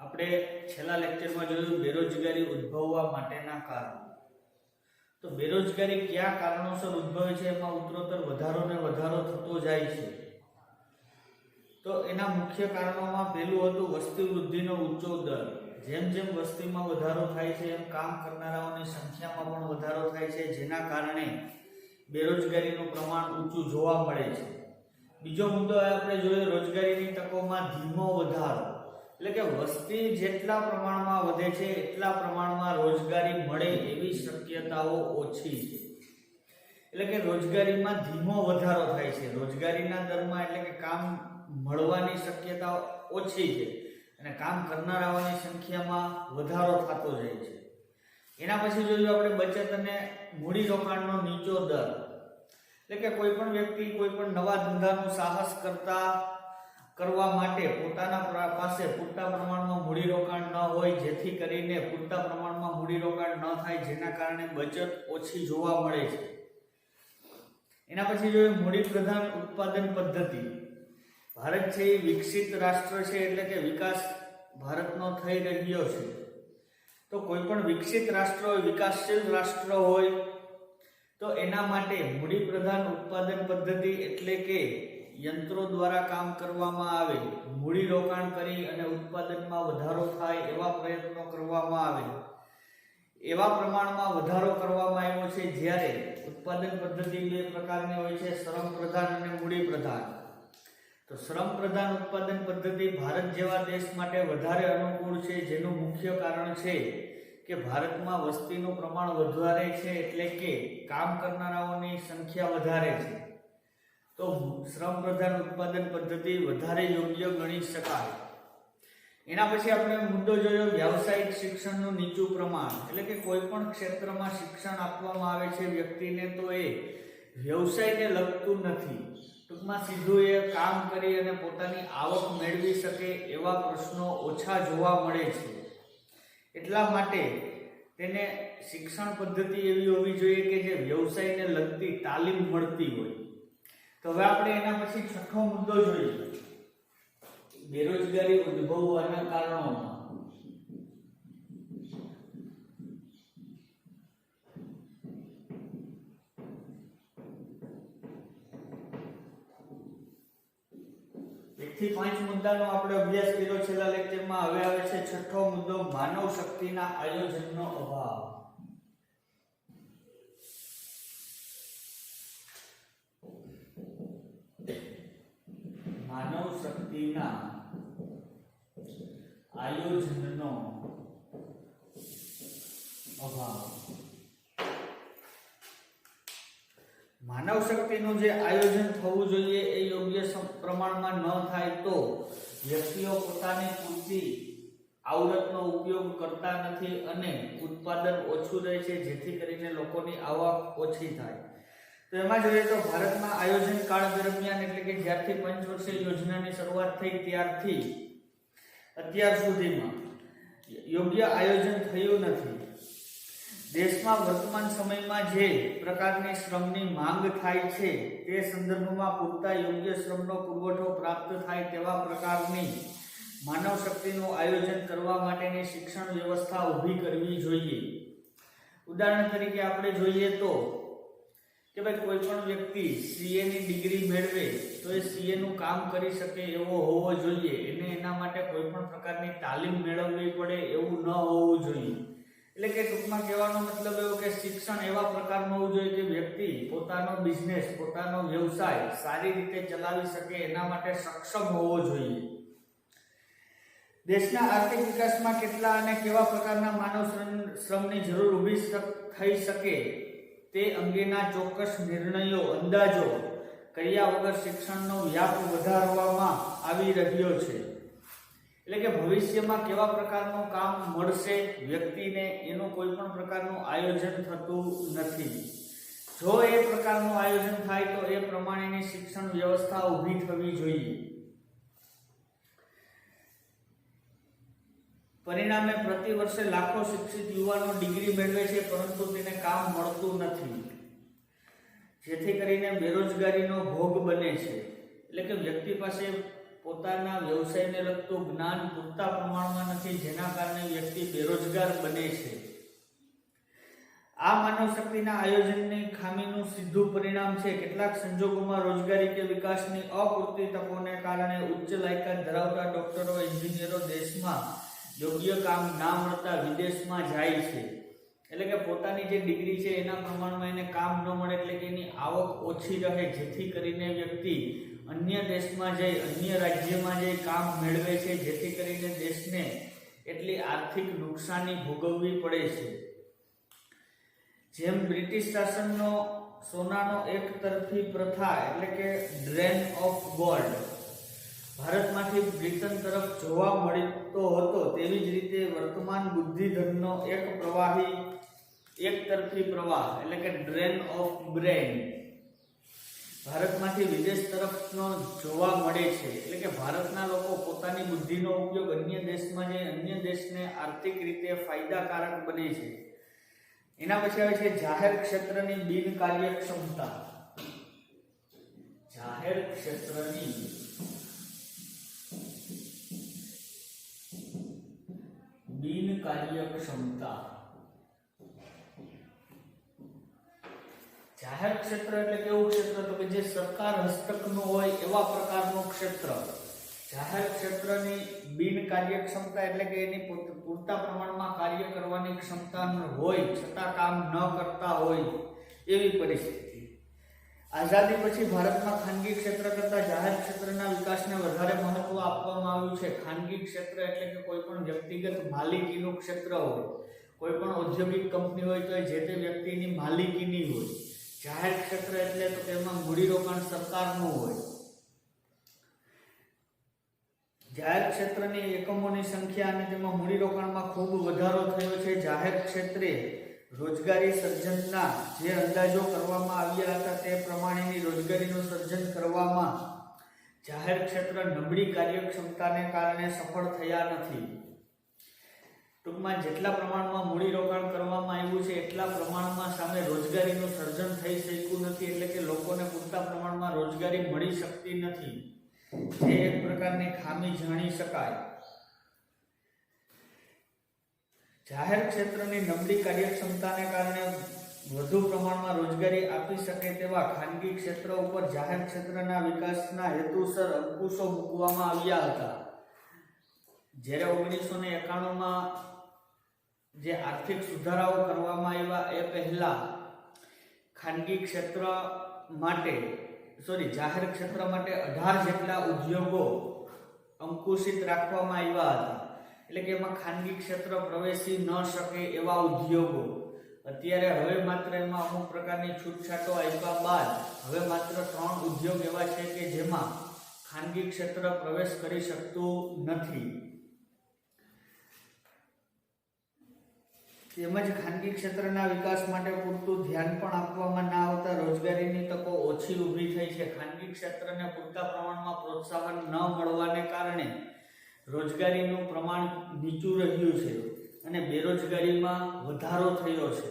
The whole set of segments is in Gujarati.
આપણે છેલ્લા લેક્ચરમાં જોયું બેરોજગારી ઉદ્ભવવા માટેના કારણો. તો બેરોજગારી કયા કારણોસર ઉદ્ભવે છે એમાં ઉત્તરોત્તર વધારો ને વધારો થતો જાય છે. તો એના મુખ્ય કારણોમાં પહેલું હતું વસ્તી વૃદ્ધિનો ઊંચો દર. જેમ જેમ વસ્તીમાં વધારો થાય છે એમ કામ કરનારાઓની સંખ્યામાં પણ વધારો થાય છે, જેના કારણે બેરોજગારીનું પ્રમાણ ઊંચું જોવા મળે છે. બીજો મુદ્દો આપણે જોઈએ રોજગારીની તકોમાં ધીમો વધારો. એટલે કે વસ્તી જેટલા પ્રમાણમાં વધે છે એટલા પ્રમાણમાં રોજગારી મળે એવી શક્યતાઓ ઓછી છે. એટલે કે રોજગારીમાં ધીમો વધારો થાય છે. રોજગારીના દરમાં એટલે કે કામ મળવાની શક્યતા ઓછી છે અને કામ કરનારાઓની સંખ્યામાં વધારો થતો જાય છે. એના પછી જોયું આપણે બચત અને મૂડીરોકાણનો નીચો દર. એટલે કે કોઈ પણ વ્યક્તિ કોઈ પણ નવા ધંધાનું સાહસ કરવા માટે પોતાના પાસે પૂરતા પ્રમાણમાં મૂડીરોકાણ ન હોય, જેથી કરીને પૂરતા પ્રમાણમાં મૂડીરોકાણ ન થાય, જેના કારણે બચત ઓછી જોવા મળે છે. એના પછી જોઈએ મૂડી પ્રધાન ઉત્પાદન પદ્ધતિ. ભારત છે એ વિકસિત રાષ્ટ્ર છે, એટલે કે વિકાસ ભારતનો થઈ રહ્યો છે. તો કોઈ પણ વિકસિત રાષ્ટ્ર હોય, વિકાસશીલ રાષ્ટ્ર હોય, તો એના માટે મૂડી પ્રધાન ઉત્પાદન પદ્ધતિ એટલે કે યંત્રો દ્વારા કામ કરવામાં આવે, મૂડી રોકાણ કરી અને ઉત્પાદનમાં વધારો થાય એવા પ્રયત્નો કરવામાં આવે, એવા પ્રમાણમાં વધારો કરવામાં આવ્યો છે. જ્યારે ઉત્પાદન પદ્ધતિ બે પ્રકારની હોય છે, શ્રમ પ્રધાન અને મૂડી પ્રધાન. તો શ્રમ પ્રધાન ઉત્પાદન પદ્ધતિ ભારત જેવા દેશ માટે વધારે અનુકૂળ છે, જેનું મુખ્ય કારણ છે કે ભારતમાં વસ્તીનું પ્રમાણ વધારે છે, એટલે કે કામ કરનારાઓની સંખ્યા વધારે છે. તો શ્રમ પ્રધાન ઉત્પાદન પદ્ધતિ વધારે યોગ્ય ગણી શકાય. એના પછી આપણે મુદ્દો જોયો વ્યાવસાયિક શિક્ષણનું નીચું પ્રમાણ. એટલે કે કોઈ પણ ક્ષેત્રમાં શિક્ષણ આપવામાં આવે છે વ્યક્તિને, તો એ વ્યવસાયને લગતું નથી. ટૂંકમાં સીધું એ કામ કરી અને પોતાની આવક મેળવી શકે એવા પ્રશ્નો ઓછા જોવા મળે છે. એટલા માટે તેને શિક્ષણ પદ્ધતિ એવી હોવી જોઈએ કે જે વ્યવસાયને લગતી તાલીમ મળતી હોય. તો હવે આપણે એના પછી છઠ્ઠો મુદ્દો જોઈએ બેરોજગારી ઉદ્ભવવાના કારણોમાં. થી 5 મુદ્દાનો આપણે અભ્યાસ કર્યો છેલ્લા લેક્ચરમાં. હવે આવે છે છઠ્ઠો મુદ્દો માનવ શક્તિના આયોજનનો અભાવ. માનવ શક્તિના આયોજનનો અભાવ. માનવ શક્તિનું જે આયોજન થવું જોઈએ એ યોગ્ય પ્રમાણમાં ન થાય તો વ્યક્તિઓ પોતાની પૂરતી આવડતનો ઉપયોગ કરતા નથી અને ઉત્પાદન ઓછું રહે છે, જેથી કરીને લોકોની આવક ઓછી થાય. તો એમાં જોઈએ તો ભારતમાં આયોજન કાળ દરમિયાન એટલે કે જ્યારથી પંચવર્ષીય યોજનાની શરૂઆત થઈ ત્યારથી અત્યાર સુધીમાં યોગ્ય આયોજન થયું નથી. દેશમાં વર્તમાન સમયમાં જે પ્રકારની શ્રમની માંગ થાય છે તે સંદર્ભમાં પૂરતા યોગ્ય શ્રમનો પુરવઠો પ્રાપ્ત થાય તેવા પ્રકારની માનવ શક્તિનું આયોજન કરવા માટેની શિક્ષણ વ્યવસ્થા ઊભી કરવી જોઈએ. ઉદાહરણ તરીકે આપણે જોઈએ તો કે ભાઈ કોઈ પણ વ્યક્તિ સીએની ડિગ્રી મેળવે તો એ સીએનું કામ કરી શકે એવો હોવો જોઈએ. એને એના માટે કોઈ પણ પ્રકારની તાલીમ મેળવવી પડે એવું ન હોવું જોઈએ. એટલે કે ટૂંકમાં કહેવાનો મતલબ એવો કે શિક્ષણ એવા પ્રકારનું હોવું જોઈએ કે વ્યક્તિ પોતાનો બિઝનેસ, પોતાનો વ્યવસાય સારી રીતે ચલાવી શકે એના માટે સક્ષમ હોવો જોઈએ. દેશના આર્થિક વિકાસમાં કેટલા અને કેવા પ્રકારના માનવ શ્રમની જરૂર ઊભી થઈ શકે તે અંગેના ચોક્કસ નિર્ણયો, અંદાજો કર્યા વગર શિક્ષણનો વ્યાપ વધારવામાં આવી રહ્યો છે. એટલે કે ભવિષ્યમાં કેવા પ્રકારનું કામ મળશે વ્યક્તિને એનું કોઈ પણ પ્રકારનું આયોજન થતું નથી. જો એ પ્રકારનું આયોજન થાય તો એ પ્રમાણેની શિક્ષણ વ્યવસ્થા ઊભી થવી જોઈએ. પરિણામે પ્રતિ વર્ષે લાખો શિક્ષિત યુવાનો ડિગ્રી મેળવે છે, પરંતુ તેને કામ મળતું નથી, જેથી કરીને બેરોજગારીનો ભોગ બને છે. એટલે કે વ્યક્તિ પાસે પોતાના વ્યવસાયને લગતું જ્ઞાન પૂરતા પ્રમાણમાં નથી, જેના કારણે વ્યક્તિ બેરોજગાર બને છે. આ માનવ શક્તિના આયોજનની ખામીનું સીધું પરિણામ છે. કેટલાક સંજોગોમાં રોજગારી કે વિકાસની અપૂરતી તકોને કારણે ઉચ્ચ લાયકાત ધરાવતા ડોક્ટરો, એન્જિનિયરો દેશમાં યોગ્ય કામ ના મળતા વિદેશમાં જાય છે. એટલે કે પોતાની જે ડિગ્રી છે એના પ્રમાણમાં એને કામ ન મળે, એટલે કે એની આવક ઓછી રહે, જેથી કરીને વ્યક્તિ અન્ય દેશમાં જઈ, અન્ય રાજ્યમાં જઈ કામ મેળવે છે, જેથી કરીને દેશને એટલી આર્થિક નુકસાની ભોગવવી પડે છે. જેમ બ્રિટિશ શાસનનો સોનાનો એક તરફી પ્રથા એટલે કે ડ્રેન ઓફ ગોલ્ડ ભારતમાંથી બ્રિટન તરફ જોવા મળતો હતો, તેવી જ રીતે વર્તમાન બુદ્ધિધનનો એક પ્રવાહી એક તરફી પ્રવાહ એટલે કે ડ્રેન ઓફ બ્રેન ભારતમાંથી વિદેશ તરફનો જોવા મળે છે. એટલે કે ભારતના લોકો પોતાની બુદ્ધિનો ઉપયોગ અન્ય દેશમાં જઈ અન્ય દેશને આર્થિક રીતે ફાયદાકારક બને છે. એના પછી આવે છે જાહેર ક્ષેત્રની બિનકાર્યક્ષમતા. જાહેર ક્ષેત્રની બિનકાર્યક્ષમતા. જાહેર ક્ષેત્ર એટલે કેવું ક્ષેત્ર? તો કે જે સરકાર હસ્તકનું હોય એવા પ્રકારનું ક્ષેત્ર. જાહેર ક્ષેત્રની બિનકાર્યક્ષમતા એટલે કે એની પૂરતા પ્રમાણમાં કાર્ય કરવાની ક્ષમતા હોય છતાં કામ ન કરતા હોય એવી પરિસ્થિતિ. આઝાદી પછી ભારતમાં ખાનગી ક્ષેત્ર કરતાં જાહેર ક્ષેત્રના વિકાસને વધારે મહત્વ આપવામાં આવ્યું છે. ખાનગી ક્ષેત્ર એટલે કે કોઈ પણ વ્યક્તિગત માલિકીનું ક્ષેત્ર હોય, કોઈ પણ ઔદ્યોગિક કંપની હોય તો જે તે વ્યક્તિની માલિકીની હોય. જાહેર ક્ષેત્ર એટલે તો તેમાં મૂડીરોકાણ સરકારનું હોય. જાહેર ક્ષેત્રની એકમોની સંખ્યા અને તેમાં મૂડીરોકાણમાં ખૂબ વધારો થયો છે. જાહેર ક્ષેત્રે રોજગારી સર્જનના જે અંદાજો કરવામાં આવ્યા હતા તે પ્રમાણેની રોજગારીનું સર્જન કરવામાં જાહેર ક્ષેત્ર નબળી કાર્યક્ષમતાને કારણે સફળ થયા નથી. ટૂંકમાં જેટલા પ્રમાણમાં મૂડીરોકાણ કરવામાં આવ્યું છે એટલા પ્રમાણમાં સામે રોજગારીનું સર્જન થઈ શક્યું નથી, એટલે કે લોકોને પૂરતા પ્રમાણમાં રોજગારી મળી શકતી નથી, જે એક પ્રકારની ખામી જાણી શકાય. જાહેર ક્ષેત્રની નબળી કાર્યક્ષમતાને કારણે વધુ પ્રમાણમાં રોજગારી આપી શકે તેવા ખાનગી ક્ષેત્ર ઉપર જાહેર ક્ષેત્રના વિકાસના હેતુસર અંકુશો મૂકવામાં આવ્યા હતા. જ્યારે 1991માં જે આર્થિક સુધારાઓ કરવામાં આવ્યા એ પહેલા ખાનગી ક્ષેત્ર માટે જાહેર ક્ષેત્ર માટે 18 જેટલા ઉદ્યોગો અંકુશિત રાખવામાં આવ્યા હતા. એટલે કે એમાં ખાનગી ક્ષેત્ર પ્રવેશી ન શકે એવા ઉદ્યોગો. અત્યારે હવે માત્ર એમાં અમુક પ્રકારની છૂટછાટો આપ્યા બાદ હવે માત્ર 3 ઉદ્યોગ એવા છે કે જેમાં ખાનગી ક્ષેત્ર પ્રવેશ કરી શકતું નથી. તેમજ ખાનગી ક્ષેત્રના વિકાસ માટે પૂરતું ધ્યાન પણ આપવામાં ના આવતા રોજગારીની તકો ઓછી ઊભી થઈ છે. ખાનગી ક્ષેત્રને પૂરતા પ્રમાણમાં પ્રોત્સાહન ન મળવાને કારણે રોજગારીનું પ્રમાણ નીચું રહ્યું છે અને બેરોજગારીમાં વધારો થયો છે.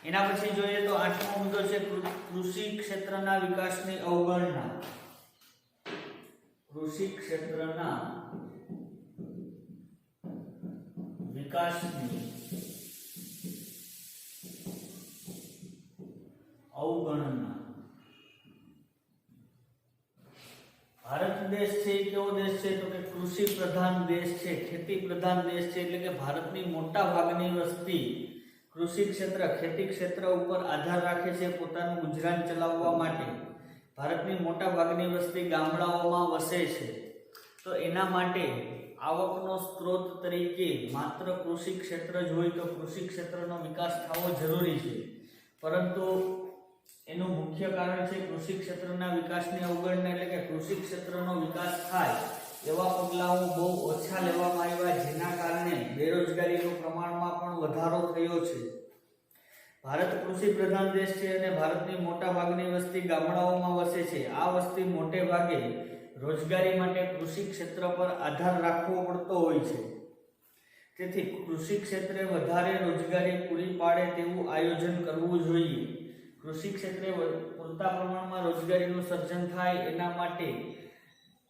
એના પછી જોઈએ તો 8મો મુદ્દો છે કૃષિ ક્ષેત્રના વિકાસની અવગણના. કૃષિ ક્ષેત્રના વિકાસની અવગણના. ભારત દેશ છે એ કેવો દેશ છે? તો કે કૃષિ પ્રધાન દેશ છે, ખેતી પ્રધાન દેશ છે. એટલે કે ભારતની મોટા ભાગની વસ્તી કૃષિ ક્ષેત્ર, ખેતી ક્ષેત્ર ઉપર આધાર રાખે છે પોતાનું ગુજરાન ચલાવવા માટે. ભારતની મોટા ભાગની વસ્તી ગામડાઓમાં વસે છે, તો એના માટે આવકનો સ્ત્રોત તરીકે માત્ર કૃષિ ક્ષેત્ર જ હોય તો કૃષિ ક્ષેત્રનો વિકાસ થવો જરૂરી છે. પરંતુ એનું મુખ્ય કારણ છે કૃષિ ક્ષેત્રના વિકાસની અવગણના. એટલે કે કૃષિ ક્ષેત્રનો વિકાસ થાય એવા પગલાઓ બહુ ઓછા લેવામાં આવ્યા, જેના કારણે બેરોજગારીનું પ્રમાણમાં પણ વધારો થયો છે. ભારત કૃષિ પ્રધાન દેશ છે અને ભારતની મોટા ભાગની વસ્તી ગામડાઓમાં વસે છે. આ વસ્તી મોટે ભાગે રોજગારી માટે કૃષિ ક્ષેત્ર પર આધાર રાખવો પડતો હોય છે. તેથી કૃષિ ક્ષેત્રે વધારે રોજગારી પૂરી પાડે તેવું આયોજન કરવું જોઈએ. કૃષિ ક્ષેત્રે પૂરતા પ્રમાણમાં રોજગારીનું સર્જન થાય એના માટે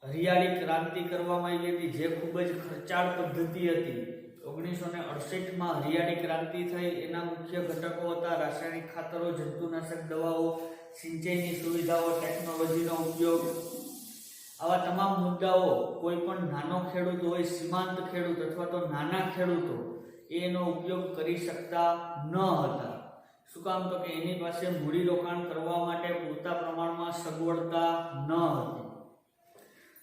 હરિયાળી ક્રાંતિ કરવામાં આવી હતી, જે ખૂબ જ ખર્ચાળ પદ્ધતિ હતી. 1968માં હરિયાળી ક્રાંતિ થઈ. એના મુખ્ય ઘટકો હતા રાસાયણિક ખાતરો, જંતુનાશક દવાઓ, સિંચાઈની સુવિધાઓ, ટેકનોલોજીનો ઉપયોગ. આવા તમામ મુદ્દાઓ કોઈ પણ નાનો ખેડૂત હોય, સીમાંત ખેડૂત અથવા તો નાના ખેડૂતો એનો ઉપયોગ કરી શકતા ન હતા. શું કામ? તો કે એની પાસે મૂડીરોકાણ કરવા માટે પૂરતા પ્રમાણમાં સગવડતા ન હતી.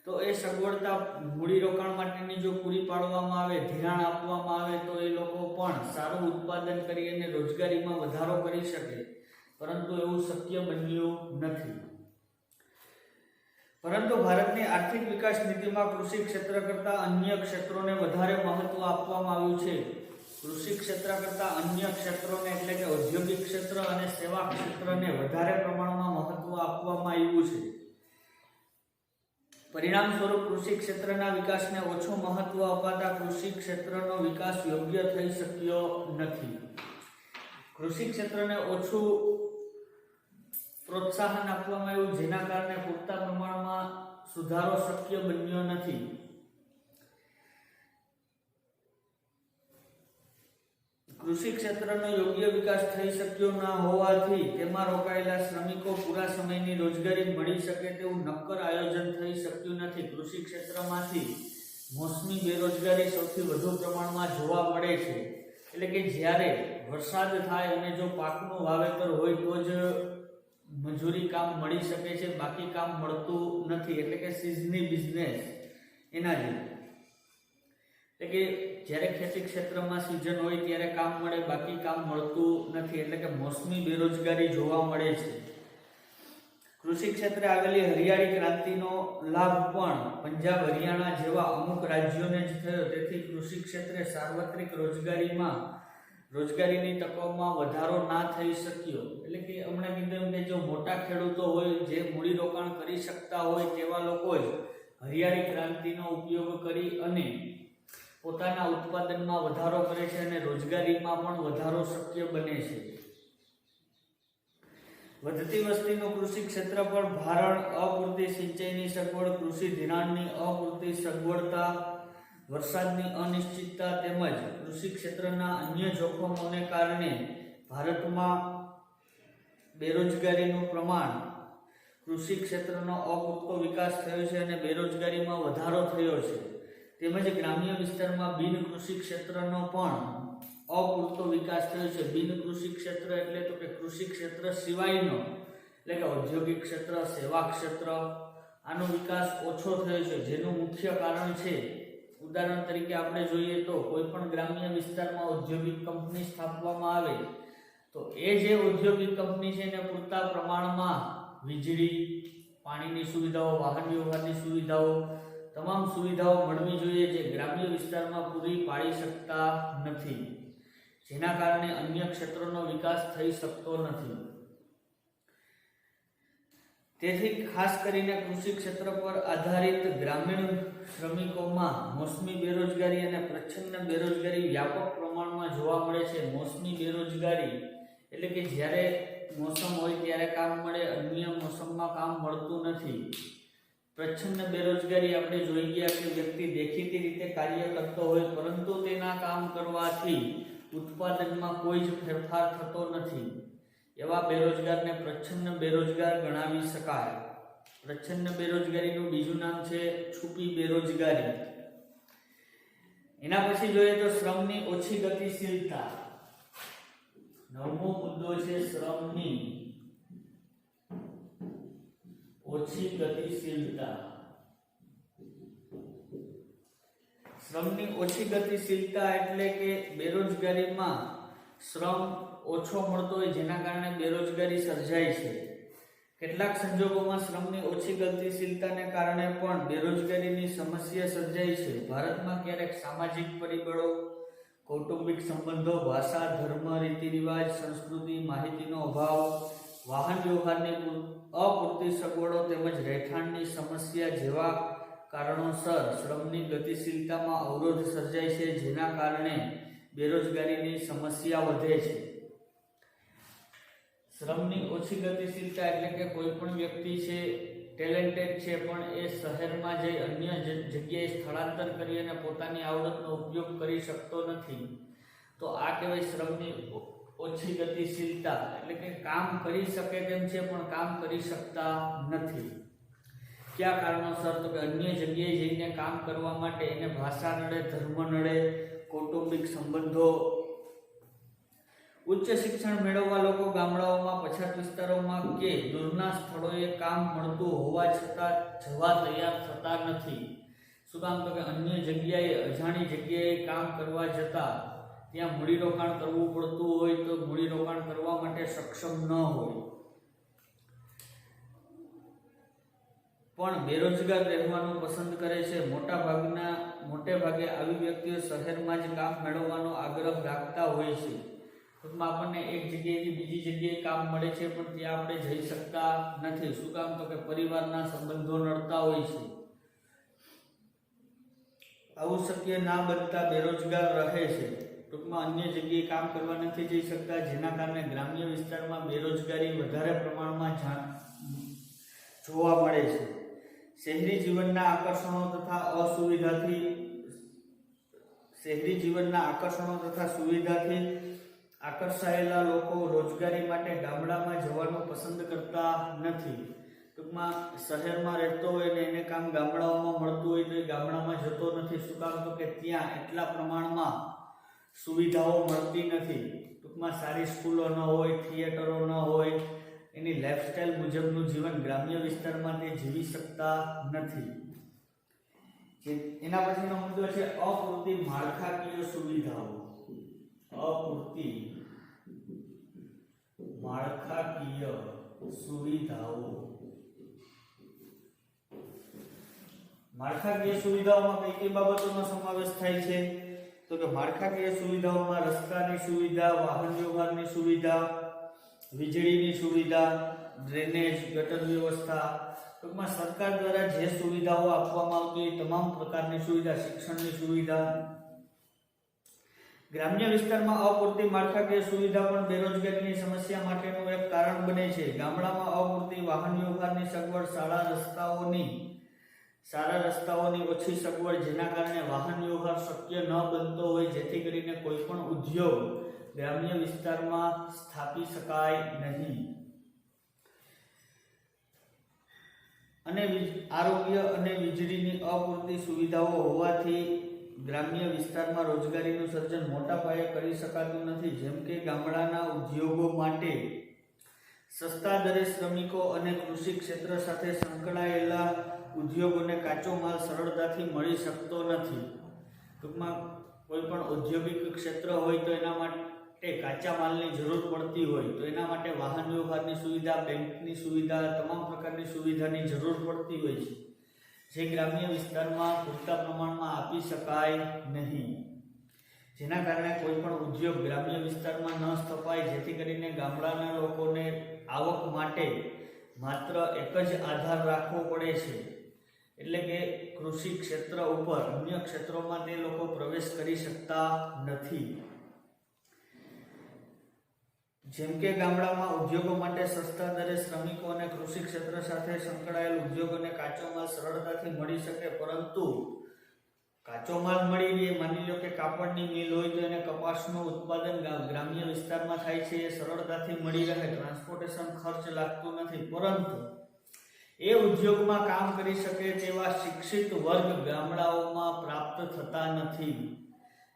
તો એ સગવડતા મૂડીરોકાણ માટેની જો પૂરી પાડવામાં આવે, ધિરાણ આપવામાં આવે, તો એ લોકો પણ સારું ઉત્પાદન કરી અને રોજગારીમાં વધારો કરી શકે. પરંતુ એવું શક્ય બન્યું નથી. પરંતુ ભારતની આર્થિક વિકાસ નીતિમાં કૃષિ ક્ષેત્ર કરતાં અન્ય ક્ષેત્રોને વધારે મહત્વ આપવામાં આવ્યું છે. કૃષિ ક્ષેત્ર કરતાં અન્ય ક્ષેત્રોને એટલે કે ઔદ્યોગિક ક્ષેત્ર અને સેવા ક્ષેત્રને વધારે પ્રમાણમાં મહત્વ આપવામાં આવ્યું છે. પરિણામ સ્વરૂપ કૃષિ ક્ષેત્રના વિકાસને ઓછું મહત્વ અપાતા કૃષિ ક્ષેત્રનો વિકાસ યોગ્ય થઈ શક્યો નથી. કૃષિ ક્ષેત્રને ઓછું પ્રોત્સાહન આપવામાં આવ્યું, જેના કારણે પૂરતા પ્રમાણમાં સુધારો શક્ય બન્યો નથી. કૃષિ ક્ષેત્રનો યોગ્ય વિકાસ થઈ શક્યો ન હોવાથી તેમાં રોકાયેલા શ્રમિકો પૂરા સમયની રોજગારી મળી શકે તેવું નક્કર આયોજન થઈ શક્યું નથી. કૃષિ ક્ષેત્રમાંથી મોસમી બેરોજગારી સૌથી વધુ પ્રમાણમાં જોવા મળે છે. એટલે કે જ્યારે વરસાદ થાય અને જો પાકનું વાવેતર હોય તો જ મજૂરી કામ મળી શકે છે, બાકી કામ મળતું નથી. એટલે કે સિઝની બિઝનેસ એના જેવું. એટલે કે જ્યારે ખેતી ક્ષેત્રમાં સિઝન હોય ત્યારે કામ મળે, બાકી કામ મળતું નથી. એટલે કે મોસમી બેરોજગારી જોવા મળે છે. કૃષિ ક્ષેત્રે આવેલી હરિયાળી ક્રાંતિનો લાભ પણ પંજાબ, હરિયાણા જેવા અમુક રાજ્યોને જ થયો. તેથી કૃષિ ક્ષેત્રે સાર્વત્રિક રોજગારીની તકોમાં વધારો ના થઈ શક્યો. એટલે કે હમણાં કીધું કે જો મોટા ખેડૂતો હોય, જે મૂડીરોકાણ કરી શકતા હોય, તેવા લોકો જ હરિયાળી ક્રાંતિનો ઉપયોગ કરી અને પોતાના ઉત્પાદનમાં વધારો કરે છે અને રોજગારીમાં પણ વધારો શક્ય બને છે. વધતી વસ્તીનું કૃષિ ક્ષેત્ર પર ભારણ, અપૂરતી સિંચાઈની સગવડ, કૃષિ ધિરાણની અપૂરતી સગવડતા, વરસાદની અનિશ્ચિતતા તેમજ કૃષિ ક્ષેત્રના અન્ય જોખમોને કારણે ભારતમાં બેરોજગારીનું પ્રમાણ, કૃષિ ક્ષેત્રનો અપૂરતો વિકાસ થયો છે અને બેરોજગારીમાં વધારો થયો છે. તેમજ ગ્રામ્ય વિસ્તારમાં બિન કૃષિ ક્ષેત્રનો પણ અપૂરતો વિકાસ થયો છે. બિન કૃષિ ક્ષેત્ર એટલે તો કે કૃષિ ક્ષેત્ર સિવાયનો, એટલે કે ઔદ્યોગિક ક્ષેત્ર, સેવા ક્ષેત્ર, આનો વિકાસ ઓછો થયો છે. જેનું મુખ્ય કારણ છે, ઉદાહરણ તરીકે આપણે જોઈએ તો કોઈ પણ ગ્રામ્ય વિસ્તારમાં ઔદ્યોગિક કંપની સ્થાપવામાં આવે તો એ જે ઔદ્યોગિક કંપની છે એને પૂરતા પ્રમાણમાં વીજળી, પાણીની સુવિધાઓ, વાહન વ્યવહારની સુવિધાઓ, તમામ સુવિધાઓ મળવી જોઈએ, જે ગ્રામ્ય વિસ્તારમાં પૂરી પાડી શકતા નથી. જેના કારણે અન્ય ક્ષેત્રોનો વિકાસ થઈ શકતો નથી. તેથી ખાસ કરીને કૃષિ ક્ષેત્ર પર આધારિત ગ્રામીણ શ્રમિકોમાં મોસમી બેરોજગારી અને પ્રચ્છન્ન બેરોજગારી વ્યાપક પ્રમાણમાં જોવા મળે છે. મોસમી બેરોજગારી એટલે કે જ્યારે મોસમ હોય ત્યારે કામ મળે, અન્ય મોસમમાં કામ મળતું નથી. પ્રચ્છન્ન બેરોજગારી આપણે જોઈ ગયા કે વ્યક્તિ દેખીતી રીતે કાર્ય કરતો હોય, પરંતુ તેના કામ કરવાથી ઉત્પાદનમાં કોઈ જ ફેરફાર થતો નથી. એવા બેરોજગારને પ્રચ્છન્ન બેરોજગાર ગણાવી શકાય. પ્રચ્છન્ન બેરોજગારીનું બીજું નામ છે છુપી બેરોજગારી. એના પછી જોઈએ તો શ્રમની ઓછી ગતિશીલતા. નવમો મુદ્દો છે શ્રમની ઓછી ગતિશીલતા. શ્રમની ઓછી ગતિશીલતા એટલે કે બેરોજગારીમાં શ્રમ ઓછો મળતો હોય, જેના કારણે બેરોજગારી સર્જાય છે. કેટલાક સંજોગોમાં શ્રમની ઓછી ગતિશીલતાને કારણે પણ બેરોજગારીની સમસ્યા સર્જાય છે. ભારતમાં ક્યારેક સામાજિક પરિબળો, કૌટુંબિક સંબંધો, ભાષા, ધર્મ, રીતિ રિવાજ, સંસ્કૃતિ, માહિતીનો અભાવ, વાહન વ્યવહારની અપૂરતી સગવડો તેમજ રહેઠાણની સમસ્યા જેવા કારણોસર શ્રમની ગતિશીલતામાં અવરોધ સર્જાય છે, જેના કારણે બેરોજગારીની સમસ્યા વધે છે. શ્રમની ઓછી ગતિશીલતા એટલે કે કોઈ પણ વ્યક્તિ છે ટેલેન્ટેડ છે પણ એ શહેરમાં જઈ અન્ય જગ્યાએ સ્થળાંતર કરી અને પોતાની આવડતનો ઉપયોગ કરી શકતો નથી, તો આ કહેવાય શ્રમની ઓછી ગતિશીલતા. એટલે કે કામ કરી શકે તેમ છે પણ કામ કરી શકતા નથી. કયા કારણોસર? તો કે અન્ય જગ્યાએ જઈને કામ કરવા માટે એને ભાષા નડે, ધર્મ નડે, કૌટુંબિક સંબંધો. ઉચ્ચ શિક્ષણ મેળવવા લોકો ગામડાઓમાં, પછાત વિસ્તારોમાં કે દૂરના સ્થળોએ કામ મળતું હોવા છતાં જવા તૈયાર થતા નથી. શું કામ? તો કે અન્ય જગ્યાએ, અજાણી જગ્યાએ કામ કરવા જતા ત્યાં મૂડીરોકાણ કરવું પડતું હોય તો મૂડીરોકાણ કરવા માટે સક્ષમ ન હોય. પણ બેરોજગાર રહેવાનું પસંદ કરે છે. મોટે ભાગે આવી વ્યક્તિઓ શહેરમાં જ કામ મેળવવાનો આગ્રહ રાખતા હોય છે. ટૂંકમાં આપણને એક જગ્યાએથી બીજી જગ્યાએ કામ મળે છે પણ ત્યાં આપણે જઈ શકતા નથી. શું કામ? તો કે પરિવારના સંબંધો નડતા હોય છે. આવું શક્ય ના બનતા બેરોજગાર રહે છે. ટૂંકમાં અન્ય જગ્યાએ કામ કરવા નથી જઈ શકતા, જેના કારણે ગ્રામ્ય વિસ્તારમાં બેરોજગારી વધારે પ્રમાણમાં જોવા મળે છે. શહેરી જીવનના આકર્ષણો તથા સુવિધાથી આકર્ષાયેલા લોકો રોજગારી માટે ગામડામાં જવાનું પસંદ કરતા નથી. ટૂંકમાં શહેરમાં રહેતો હોય ને એને કામ ગામડાઓમાં મળતું હોય તો એ ગામડામાં જતો નથી. શું કામ? તો કે ત્યાં એટલા પ્રમાણમાં સુવિધાઓ મળતી નથી. ટૂંકમાં સારી સ્કૂલો ન હોય, થિયેટરો ન હોય, એની લાઈફસ્ટાઈલ મુજબનું જીવન ગ્રામ્ય વિસ્તારમાં તે જીવી શકતા નથી. એના પછીનો મુદ્દો છે અપૂરતી માળખાકીય સુવિધાઓ. અપૂરતી માળખાકીય સુવિધાઓ. માળખાકીય સુવિધાઓમાં કઈ કઈ બાબતોનો સમાવેશ થાય છે? તો કે માળખાકીય સુવિધાઓમાં રસ્તાની સુવિધા, વાહન વ્યવહારની સુવિધા, વીજળીની સુવિધા, ડ્રેનેજ, ગટર વ્યવસ્થા. ટૂંકમાં સરકાર દ્વારા જે સુવિધાઓ આપવામાં આવતી એ તમામ પ્રકારની સુવિધા, શિક્ષણની સુવિધા. ગ્રામ્ય વિસ્તારમાં અપૂરતી માળખાકીય સુવિધા પણ બેરોજગારીની સમસ્યા માટેનું એક કારણ બને છે. ગામડામાં અપૂરતી વાહન વ્યવહારની સગવડ, સારા રસ્તાઓની ઓછી સગવડ, જેના કારણે વાહન વ્યવહાર શક્ય ન બનતો હોય, જેથી કરીને કોઈ પણ ઉદ્યોગ ગ્રામ્ય વિસ્તારમાં સ્થાપી શકાય નહીં. અને આરોગ્ય અને વીજળીની અપૂરતી સુવિધાઓ હોવાથી ગ્રામ્ય વિસ્તારમાં રોજગારીનું સર્જન મોટા પાયે કરી શકાતું નથી. જેમ કે ગામડાના ઉદ્યોગો માટે સસ્તા દરે શ્રમિકો અને કૃષિ ક્ષેત્ર સાથે સંકળાયેલા ઉદ્યોગોને કાચો માલ સરળતાથી મળી શકતો નથી. ટૂંકમાં કોઈ પણ ઔદ્યોગિક ક્ષેત્ર હોય તો એના માટે કાચા માલની જરૂર પડતી હોય તો એના માટે વાહન વ્યવહારની સુવિધા, બેંકની સુવિધા, તમામ પ્રકારની સુવિધાની જરૂર પડતી હોય છે, જે ગ્રામ્ય વિસ્તારમાં પૂરતા પ્રમાણમાં આપી શકાય નહીં. જેના કારણે કોઈ પણ ઉદ્યોગ ગ્રામ્ય વિસ્તારમાં ન સ્થપાય, જેથી કરીને ગામડાના લોકોને આવક માટે માત્ર એક જ આધાર રાખવો પડે છે, એટલે કે કૃષિ ક્ષેત્ર ઉપર. અન્ય ક્ષેત્રોમાં તે લોકો પ્રવેશ કરી શકતા નથી. જેમ કે ગામડામાં ઉદ્યોગો માટે સસ્તા દરે શ્રમિકો અને કૃષિ ક્ષેત્ર સાથે સંકળાયેલ ઉદ્યોગોને કાચો માલ સરળતાથી મળી શકે, પરંતુ કાચો માલ મળી રહે, માની લો કે કાપડની મિલ હોય તો એને કપાસનું ઉત્પાદન ગ્રામ્ય વિસ્તારમાં થાય છે, એ સરળતાથી મળી રહે, ટ્રાન્સપોર્ટેશન ખર્ચ લાગતું નથી, પરંતુ એ ઉદ્યોગમાં કામ કરી શકે તેવા શિક્ષિત વર્ગ ગામડાઓમાં પ્રાપ્ત થતા નથી,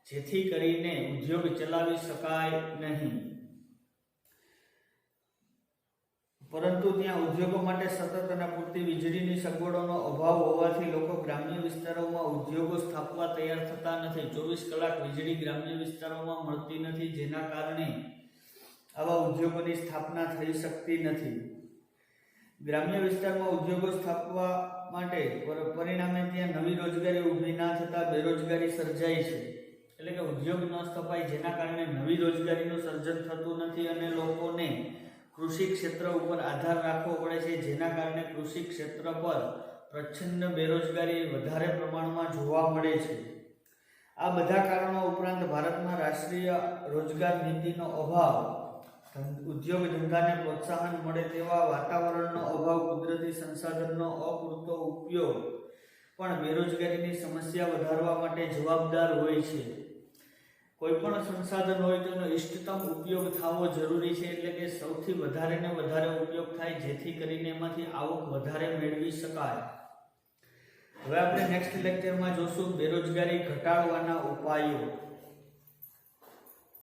જેથી કરીને ઉદ્યોગ ચલાવી શકાય નહીં. પરંતુ ત્યાં ઉદ્યોગો માટે સતત અને પૂરતી વીજળીની સગવડોનો અભાવ હોવાથી લોકો ગ્રામ્ય વિસ્તારોમાં ઉદ્યોગો સ્થાપવા તૈયાર થતા નથી. 24 કલાક વીજળી ગ્રામ્ય વિસ્તારોમાં મળતી નથી, જેના કારણે આવા ઉદ્યોગોની સ્થાપના થઈ શકતી નથી. ગ્રામ્ય વિસ્તારમાં ઉદ્યોગો સ્થાપવા માટે પરિણામે ત્યાં નવી રોજગારી ઊભી ના થતા બેરોજગારી સર્જાય છે. એટલે કે ઉદ્યોગ ન સ્થપાય, જેના કારણે નવી રોજગારીનું સર્જન થતું નથી અને લોકોને કૃષિ ક્ષેત્ર ઉપર આધાર રાખવો પડે છે, જેના કારણે કૃષિ ક્ષેત્ર પર પ્રચંડ બેરોજગારી વધારે પ્રમાણમાં જોવા મળે છે. આ બધા કારણો ઉપરાંત ભારતમાં રાષ્ટ્રીય રોજગાર નીતિનો અભાવ ઉદ્યોગ ધંધાને પ્રોત્સાહન મળે તેવા વાતાવરણનો અભાવ, કુદરતી સંસાધનનો અપૂરતો ઉપયોગ પણ બેરોજગારીની સમસ્યા વધારવા માટે જવાબદાર હોય છે. કોઈ પણ સંસાધન હોય તો એનો ઇષ્ટતમ ઉપયોગ થવો જરૂરી છે, એટલે કે સૌથી વધારે ને વધારે ઉપયોગ થાય, જેથી કરીને એમાંથી આવક વધારે મેળવી શકાય. હવે આપણે નેક્સ્ટ લેક્ચરમાં જોશું બેરોજગારી ઘટાડવાના ઉપાયો.